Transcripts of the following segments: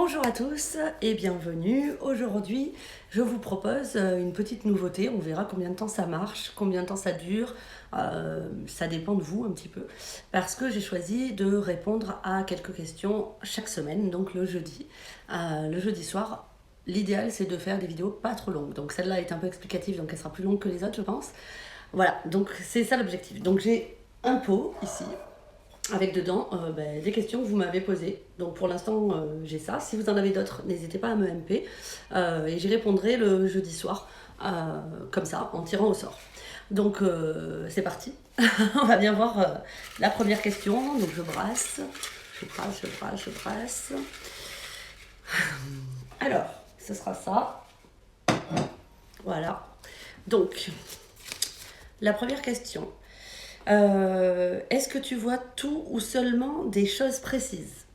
Bonjour à tous et bienvenue. Aujourd'hui, je vous propose une petite nouveauté. On verra combien de temps ça marche, combien de temps ça dure. Ça dépend de vous un petit peu. Parce que j'ai choisi de répondre à quelques questions chaque semaine, donc le jeudi. Le jeudi soir, l'idéal c'est de faire des vidéos pas trop longues. Donc celle-là est un peu explicative, donc elle sera plus longue que les autres, je pense. Voilà, donc c'est ça l'objectif. Donc j'ai un pot ici avec dedans des questions que vous m'avez posées. Donc pour l'instant, j'ai ça. Si vous en avez d'autres, n'hésitez pas à me MP. Et j'y répondrai le jeudi soir, comme ça, en tirant au sort. Donc c'est parti. On va bien voir la première question. Donc je brasse. Je brasse. Alors, ce sera ça. Voilà. Donc, la première question. Est-ce que tu vois tout ou seulement des choses précises?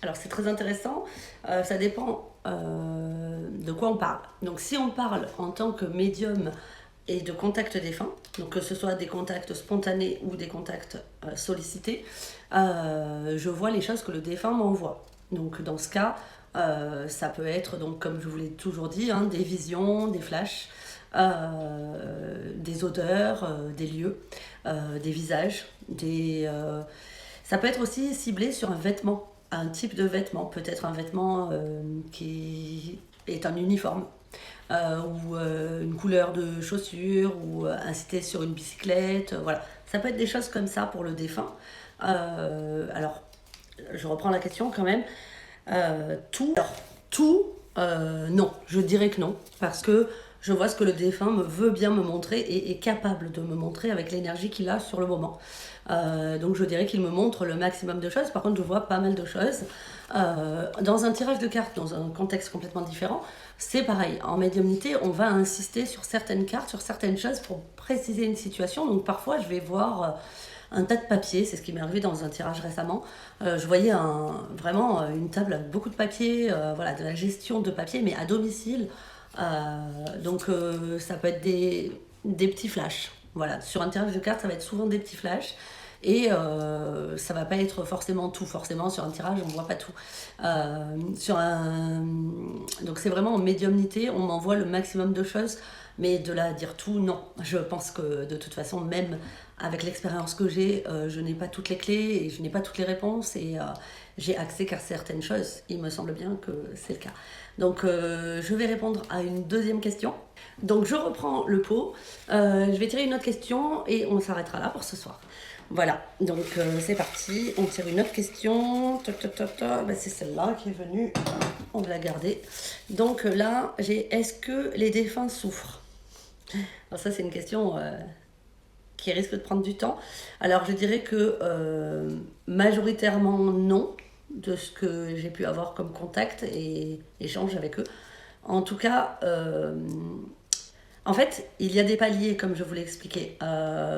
Alors c'est très intéressant, ça dépend de quoi on parle. Donc si on parle en tant que médium et de contact défunt, donc que ce soit des contacts spontanés ou des contacts sollicités, je vois les choses que le défunt m'envoie. Donc dans ce cas, ça peut être, donc, comme je vous l'ai toujours dit, hein, des visions, des flashs, des odeurs, des lieux, des visages, ça peut être aussi ciblé sur un vêtement, un type de vêtement, peut-être un vêtement qui est un uniforme, ou une couleur de chaussures, ou incité sur une bicyclette, voilà. Ça peut être des choses comme ça pour le défunt. Alors, je reprends la question quand même. Non, je dirais que non, parce que je vois ce que le défunt veut bien me montrer et est capable de me montrer avec l'énergie qu'il a sur le moment. Donc je dirais qu'il me montre le maximum de choses. Par contre, je vois pas mal de choses. Dans un tirage de cartes, dans un contexte complètement différent, c'est pareil. En médiumnité, on va insister sur certaines cartes, sur certaines choses pour préciser une situation. Donc parfois, je vais voir un tas de papiers, c'est ce qui m'est arrivé dans un tirage récemment. Je voyais vraiment une table avec beaucoup de papiers, voilà, de la gestion de papier, mais à domicile. Donc ça peut être des petits flashs. Voilà, sur un tirage de cartes, ça va être souvent des petits flashs. Et ça va pas être forcément tout. Forcément, sur un tirage, on voit pas tout. Donc c'est vraiment en médiumnité, on m'envoie le maximum de choses. Mais de là à dire tout, non. Je pense que de toute façon, même avec l'expérience que j'ai, je n'ai pas toutes les clés et je n'ai pas toutes les réponses. Et j'ai accès qu'à certaines choses. Il me semble bien que c'est le cas. Donc je vais répondre à une deuxième question. Donc je reprends le pot. Je vais tirer une autre question et on s'arrêtera là pour ce soir. Voilà, donc c'est parti. On tire une autre question. C'est celle-là qui est venue. On va la garder. Donc là, j'ai est-ce que les défunts souffrent? Alors ça, c'est une question qui risque de prendre du temps. Alors je dirais que majoritairement non, de ce que j'ai pu avoir comme contact et échange avec eux. En tout cas, en fait, il y a des paliers, comme je vous l'ai expliqué.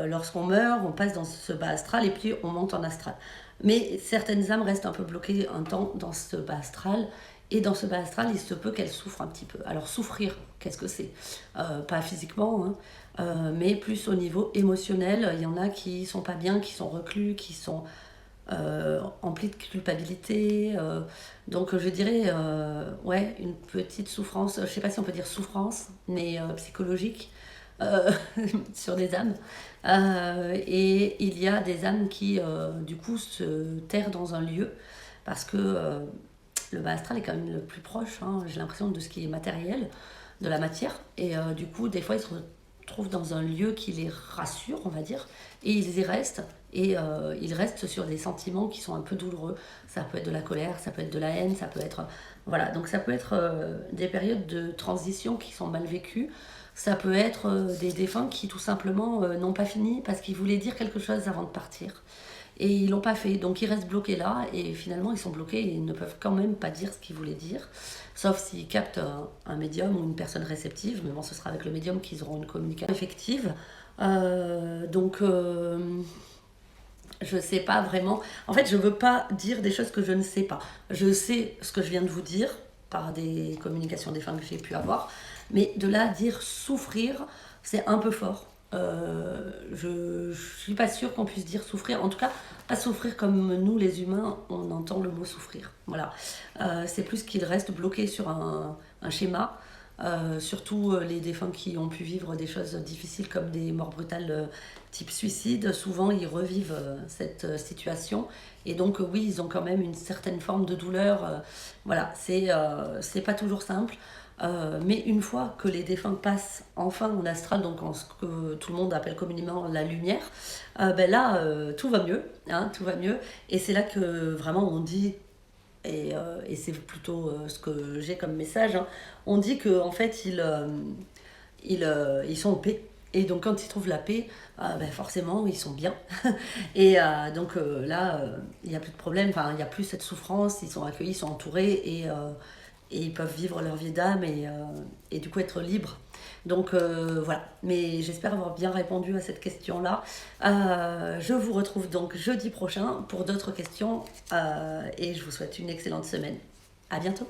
Lorsqu'on meurt, on passe dans ce bas astral et puis on monte en astral. Mais certaines âmes restent un peu bloquées un temps dans ce bas astral. Et dans ce bas astral, il se peut qu'elles souffrent un petit peu. Alors souffrir, qu'est-ce que c'est? Pas physiquement, hein, mais plus au niveau émotionnel. Il y en a qui sont pas bien, qui sont reclus, qui sont emplis de culpabilité. Donc je dirais, ouais, une petite souffrance, je sais pas si on peut dire souffrance, mais psychologique, sur des âmes. Et il y a des âmes qui, du coup, se terrent dans un lieu, parce que le bas astral est quand même le plus proche, hein, j'ai l'impression, de ce qui est matériel, de la matière. Et du coup, des fois, ils se retrouvent dans un lieu qui les rassure, on va dire, et ils y restent. Et ils restent sur des sentiments qui sont un peu douloureux. Ça peut être de la colère, ça peut être de la haine, ça peut être... Voilà, donc ça peut être des périodes de transition qui sont mal vécues. Ça peut être des défunts qui, tout simplement, n'ont pas fini parce qu'ils voulaient dire quelque chose avant de partir. Et ils l'ont pas fait, donc ils restent bloqués là, et finalement ils sont bloqués et ils ne peuvent quand même pas dire ce qu'ils voulaient dire, sauf s'ils captent un médium ou une personne réceptive, mais bon, ce sera avec le médium qu'ils auront une communication effective. Je sais pas vraiment, en fait je veux pas dire des choses que je ne sais pas. Je sais ce que je viens de vous dire, par des communications défuntes que j'ai pu avoir, mais de là à dire souffrir, c'est un peu fort. je ne suis pas sûre qu'on puisse dire souffrir. En tout cas, pas souffrir comme nous, les humains, on entend le mot souffrir. Voilà. C'est plus qu'ils restent bloqués sur un schéma. Surtout les défunts qui ont pu vivre des choses difficiles comme des morts brutales type suicide, souvent ils revivent cette situation et donc oui, ils ont quand même une certaine forme de douleur. Voilà, c'est pas toujours simple. Mais une fois que les défunts passent enfin en astral, donc en ce que tout le monde appelle communément la lumière, ben là tout va mieux, hein, tout va mieux. Et c'est là que vraiment on dit, et c'est plutôt ce que j'ai comme message, hein, on dit qu'en en fait ils sont en paix. Et donc quand ils trouvent la paix, ben forcément ils sont bien. Et donc là, il n'y a plus de problème, enfin, il n'y a plus cette souffrance, ils sont accueillis, ils sont entourés et ils peuvent vivre leur vie d'âme et du coup être libres. Donc voilà, mais j'espère avoir bien répondu à cette question-là. Je vous retrouve donc jeudi prochain pour d'autres questions et je vous souhaite une excellente semaine. À bientôt.